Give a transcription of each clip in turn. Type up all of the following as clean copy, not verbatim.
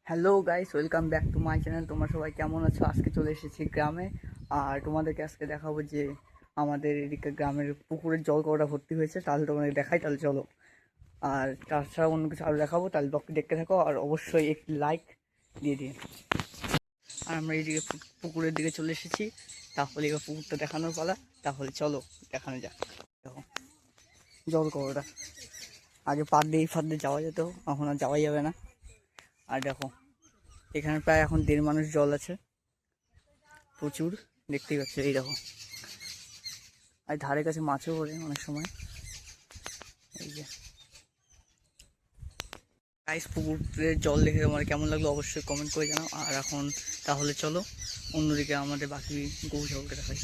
Hello guys, welcome back to my channel. তোমরা সবাই কেমন আছো? আজকে চলে এসেছি গ্রামে। আর তোমাদেরকে আজকে দেখাবো যে আমাদের এদিকে গ্রামের পুকুরের জল কতটা ভর্তি হয়েছে। তাহলে তোমাদের দেখাই, তাহলে চলো। আর তাছাড়া অন্য কিছু আরও দেখাবো, তাহলে ব্লগটি দেখতে থাকো। আর অবশ্যই একটি লাইক দিয়ে দিন। আর আমরা এইদিকে পুকুরের দিকে চলে এসেছি। তাহলে এবার পুকুরটা দেখানোর পালা। তাহলে চলো দেখানো যাক। দেখো জল কতটা, আগে পার দিয়ে যাওয়া যেত, এখন আর যাওয়াই যাবে না। আর দেখো এখানে প্রায় এখন 1.5 মানুষ জল আছে, প্রচুর, দেখতেই পাচ্ছ। এই দেখো, আর ধারে কাছে মাছও পড়ে অনেক সময়। এই যে গাইস, পুকুরের জল দেখে তোমার কেমন লাগলো অবশ্যই কমেন্ট করে জানাও। আর এখন তাহলে চলো অন্যদিকে আমাদের বাকি গরু ছাগলকে দেখাই।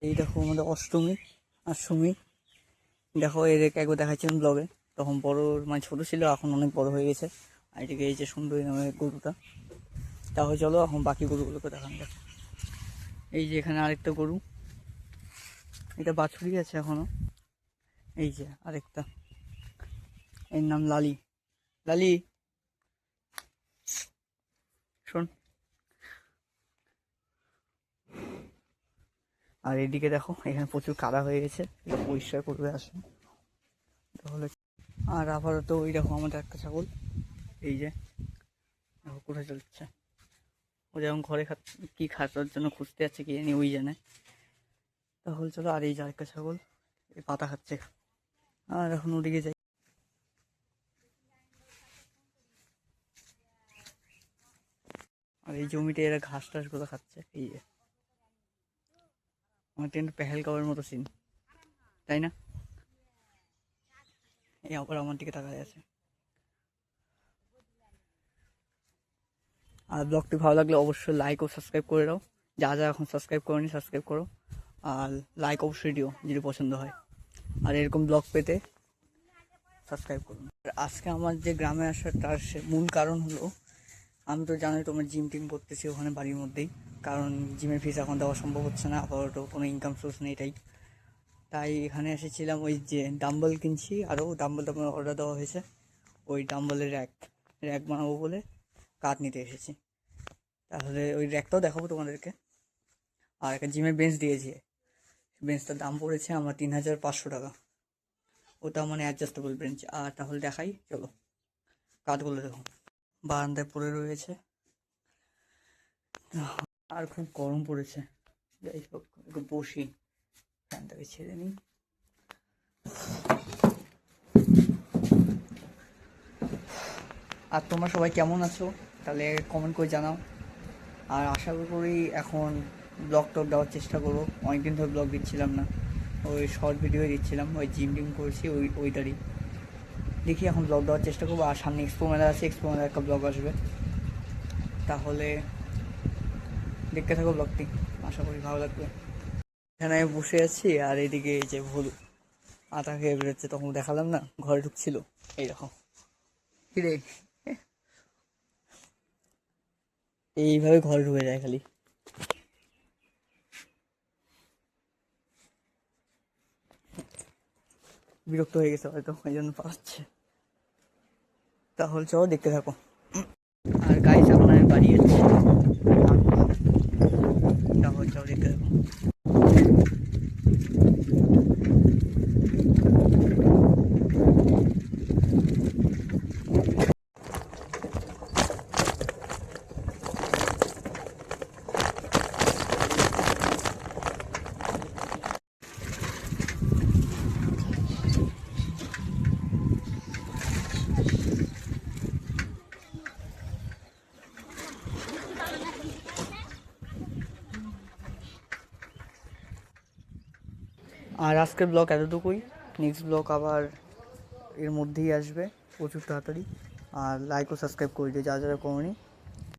এই দেখো আমাদের অষ্টমী আর সুমি। দেখো এদেরকে একবার দেখাচ্ছিলাম ব্লগে, তখন বড় মানে ছোট ছিল, এখন অনেক বড় হয়ে গেছে। আর এদিকে এই যে সুন্দরী নামের গরুটা। তাহলে চলো এখন বাকি গরুগুলোকে দেখান। দেখো এই যে এখানে আরেকটা গরু, এটা বাছুরি আছে এখনো। এই যে আরেকটা, এর নাম লালি। লালি শোন। আর এদিকে দেখো এখানে প্রচুর কাদা হয়ে গেছে, এটা পরিষ্কার করবে আসুন তাহলে। আর আপাতত ওই দেখো আমাদের একটা ছাগল, এই যে দেখো কোথায় চলছে। ও যেমন ঘরে কি খাওয়ার জন্য খুঁজতে যাচ্ছে, কি জানি ওই জানে। তাহলে চলো। আর এই যে আরেকটা ছাগল, এই পাতা খাচ্ছে। আর এখন ওদিকে যাই। আর এই জমিতে এরা ঘাস টাস গুলো খাচ্ছে। এই যে আমার ট্রেন পেহেলগাঁওয়ের মতো সিন, তাই না? এই আবার আমার দিকে তাকায় আছে। আর ব্লগটি ভালো লাগলে অবশ্যই লাইক ও সাবস্ক্রাইব করে দাও। যা যা এখন সাবস্ক্রাইব করোনি সাবস্ক্রাইব করো। আর লাইক অবশ্যই দিও যদি পছন্দ হয়। আর এরকম ব্লগ পেতে সাবস্ক্রাইব করুন। আর আজকে আমার যে গ্রামে আসার তার মূল কারণ হলো, আমি তো জানোই তোমার জিম টিম করতেছি ওখানে বাড়ির মধ্যেই। কারণ জিমের ফিস এখন দেওয়া সম্ভব হচ্ছে না, আপাতত কোনো ইনকাম সোর্স নেই, তাই এখানে এসেছিলাম। ওই যে ডাম্বল কিনছি, আরও ডাম্বল অর্ডার দেওয়া হয়েছে। ওই ডাম্বলের র্যাক বানাবো বলে কাঠ নিতে এসেছি। তাহলে ওই র্যাকটাও দেখাবো তোমাদেরকে। আর একটা জিমের বেঞ্চ দিয়েছি, বেঞ্চটার দাম পড়েছে আমার 3,500 টাকা। ওটা মানে অ্যাডজাস্টেবল বেঞ্চ। আর তাহলে দেখাই, চলো। কাঠগুলো দেখো বারান্দায় পড়ে রয়েছে। আর খুব গরম পড়েছে, যাই হোক একটু বসি, ফ্যানটাকে ছেড়ে নিই। আর তোমরা সবাই কেমন আছো তাহলে কমেন্ট করে জানাও। আর আশা করি এখন ব্লগ টক দেওয়ার চেষ্টা করবো। অনেকদিন ধরে ব্লগ দিচ্ছিলাম না, ওই শর্ট ভিডিও দিচ্ছিলাম, ওই জিম টিম করছি ওইটারই। দেখি এখন ব্লগ দেওয়ার চেষ্টা করবো। আর সামনে এক্সপো মেলা আছে, এক্সপো মেলার একটা ব্লগ আসবে। তাহলে দেখতে থাকো ব্লগটি, আশা করি ভালো লাগবে। এখানে আমি বসে আছি, আর এদিকে এই যে ভুল আটা খেয়ে বেরোচ্ছে, তখন দেখালাম না, ঘরে ঢুকছিল। এই দেখো কিরে, এইভাবে ঘরে ঢুকে যায় খালি। বিরক্ত হয়ে গেছে হয়তো, এই জন্য পালাচ্ছে। তাহলে চলো দেখতে থাকো। আর গাইস এখন আমি বাড়ি যাচ্ছি, তাহলে চলো দেখতে থাকো। আর আজকের ব্লগ এতটুকুই। নেক্সট ব্লগ আবার এর মধ্যেই আসবে প্রচুর তাড়াতাড়ি। আর লাইক ও সাবস্ক্রাইব করে দিও যা যারা করেনি।